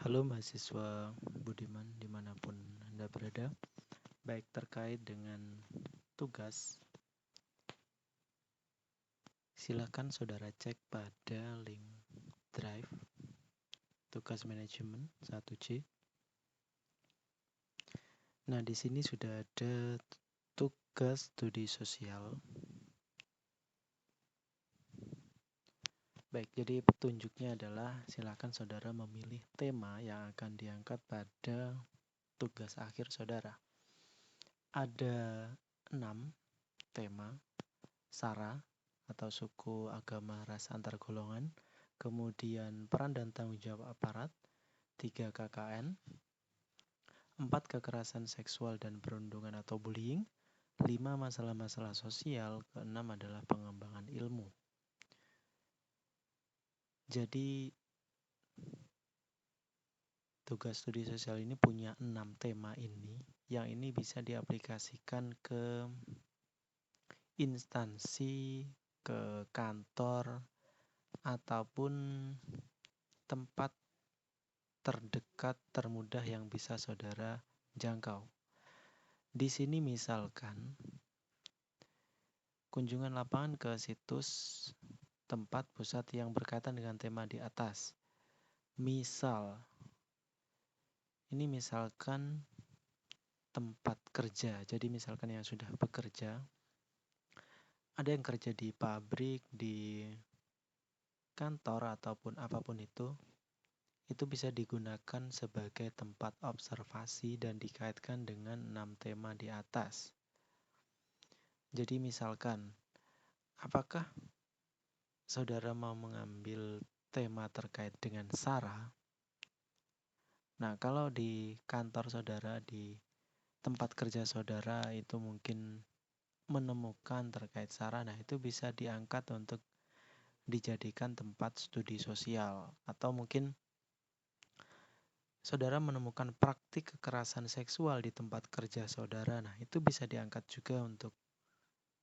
Halo mahasiswa Budiman dimanapun Anda berada. Baik, terkait dengan tugas, silakan saudara cek pada link Drive tugas manajemen 1C. Nah, di sini sudah ada tugas studi sosial. Baik, jadi petunjuknya adalah silakan saudara memilih tema yang akan diangkat pada tugas akhir saudara. Ada 6 tema: SARA atau suku, agama, ras, antar golongan, kemudian peran dan tanggung jawab aparat, 3 KKN, 4 kekerasan seksual dan perundungan atau bullying, 5 masalah-masalah sosial, ke-6 adalah pengembangan ilmu. Jadi tugas studi sosial ini punya 6 tema ini, yang ini bisa diaplikasikan ke instansi, ke kantor, ataupun tempat terdekat, termudah yang bisa saudara jangkau. Di sini misalkan kunjungan lapangan ke situs tempat pusat yang berkaitan dengan tema di atas. Ini misalkan tempat kerja. Jadi misalkan yang sudah bekerja, ada yang kerja di pabrik, di kantor ataupun apapun itu bisa digunakan sebagai tempat observasi dan dikaitkan dengan 6 tema di atas. Jadi misalkan, apakah saudara mau mengambil tema terkait dengan SARA? Nah, kalau di kantor saudara, di tempat kerja saudara itu mungkin menemukan terkait SARA, nah itu bisa diangkat untuk dijadikan tempat studi sosial. Atau mungkin saudara menemukan praktik kekerasan seksual di tempat kerja saudara, nah itu bisa diangkat juga untuk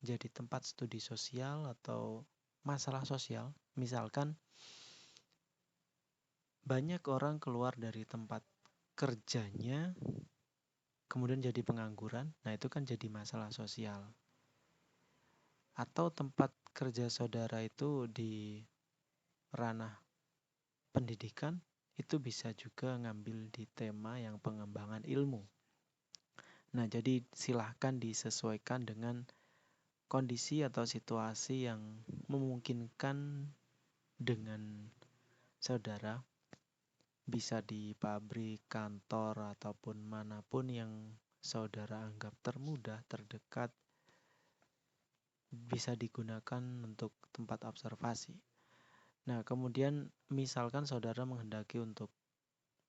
jadi tempat studi sosial atau masalah sosial. Misalkan banyak orang keluar dari tempat kerjanya kemudian jadi pengangguran, nah itu kan jadi masalah sosial. Atau tempat kerja saudara itu di ranah pendidikan, itu bisa juga ngambil di tema yang pengembangan ilmu. Nah, jadi silahkan disesuaikan dengan kondisi atau situasi yang memungkinkan dengan saudara. Bisa di pabrik, kantor, ataupun manapun yang saudara anggap termudah, terdekat, bisa digunakan untuk tempat observasi. Nah, kemudian misalkan saudara menghendaki untuk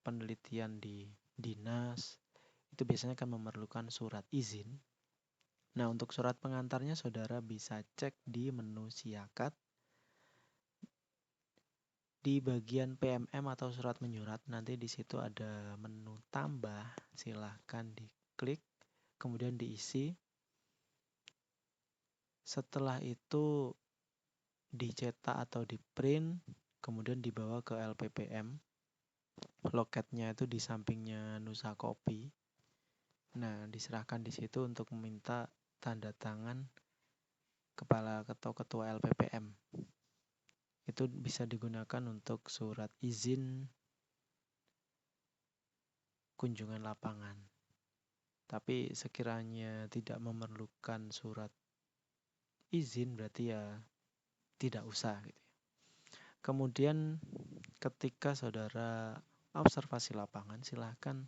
penelitian di dinas, itu biasanya akan memerlukan surat izin. Nah, untuk surat pengantarnya saudara bisa cek di menu Siakat. Di bagian PMM atau surat menyurat, nanti di situ ada menu tambah, silahkan diklik, kemudian diisi. Setelah itu dicetak atau di print, kemudian dibawa ke LPPM. Loketnya itu di sampingnya Nusa Kopi. Nah, diserahkan di situ untuk meminta tanda tangan kepala atau ketua LPPM. Itu bisa digunakan untuk surat izin kunjungan lapangan. Tapi sekiranya tidak memerlukan surat izin, berarti ya tidak usah gitu. Kemudian ketika saudara observasi lapangan, silahkan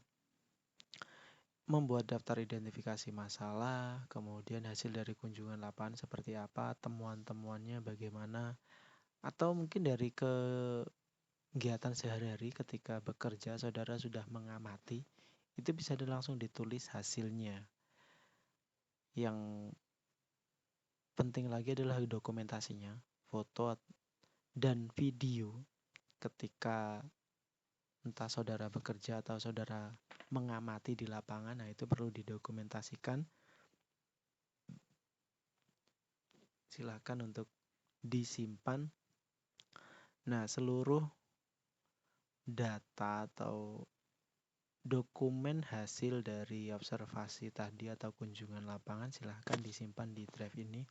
membuat daftar identifikasi masalah, kemudian hasil dari kunjungan lapangan seperti apa, temuan-temuannya bagaimana, atau mungkin dari kegiatan sehari-hari ketika bekerja saudara sudah mengamati, itu bisa langsung ditulis hasilnya. Yang penting lagi adalah dokumentasinya, foto dan video ketika entah saudara bekerja atau saudara mengamati di lapangan, nah itu perlu didokumentasikan. Silakan untuk disimpan. Nah, seluruh data atau dokumen hasil dari observasi tadi atau kunjungan lapangan, silahkan disimpan di drive ini.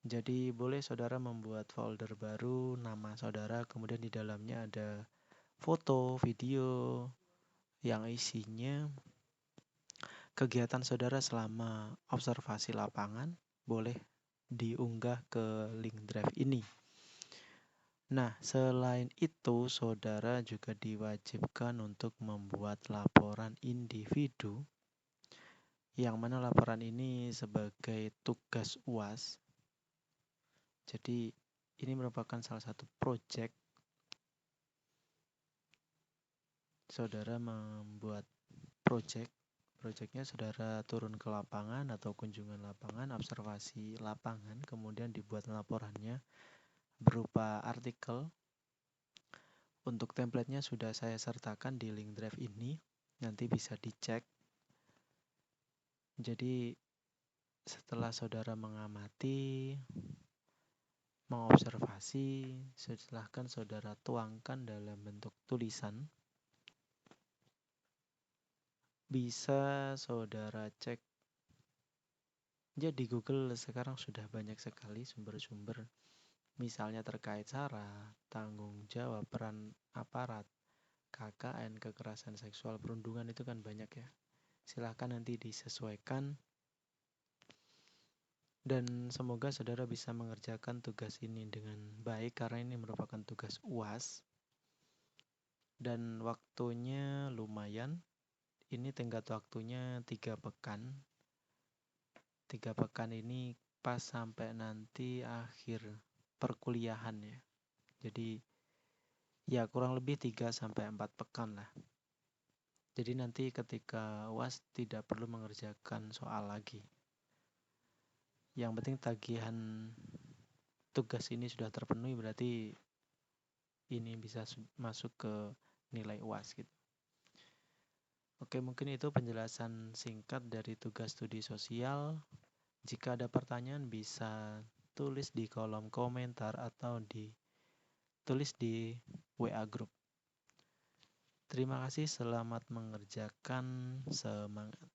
Jadi boleh saudara membuat folder baru, nama saudara, kemudian di dalamnya ada foto, video yang isinya kegiatan saudara selama observasi lapangan, boleh diunggah ke link drive ini. Nah, selain itu, saudara juga diwajibkan untuk membuat laporan individu, yang mana laporan ini sebagai tugas UAS. Jadi, ini merupakan salah satu proyek. Saudara membuat proyeknya saudara turun ke lapangan atau kunjungan lapangan, observasi lapangan, kemudian dibuat laporannya berupa artikel. Untuk template-nya sudah saya sertakan di link drive ini, nanti bisa dicek. Jadi setelah saudara mengamati, mengobservasi, silahkan saudara tuangkan dalam bentuk tulisan. Bisa saudara cek. Ya, di Google sekarang sudah banyak sekali sumber-sumber, misalnya terkait SARA, tanggung jawab peran aparat, KKN, kekerasan seksual, perundungan, itu kan banyak ya. Silahkan nanti disesuaikan. Dan semoga saudara bisa mengerjakan tugas ini dengan baik karena ini merupakan tugas UAS. Dan waktunya lumayan. Ini tenggat waktunya 3 pekan. 3 pekan ini pas sampai nanti akhir perkuliahan ya. Jadi ya kurang lebih 3-4 pekan lah. Jadi nanti ketika UAS tidak perlu mengerjakan soal lagi. Yang penting tagihan tugas ini sudah terpenuhi, berarti ini bisa masuk ke nilai UAS gitu. Oke, mungkin itu penjelasan singkat dari tugas studi sosial. Jika ada pertanyaan bisa tulis di kolom komentar atau tulis di WA group. Terima kasih, selamat mengerjakan, semangat.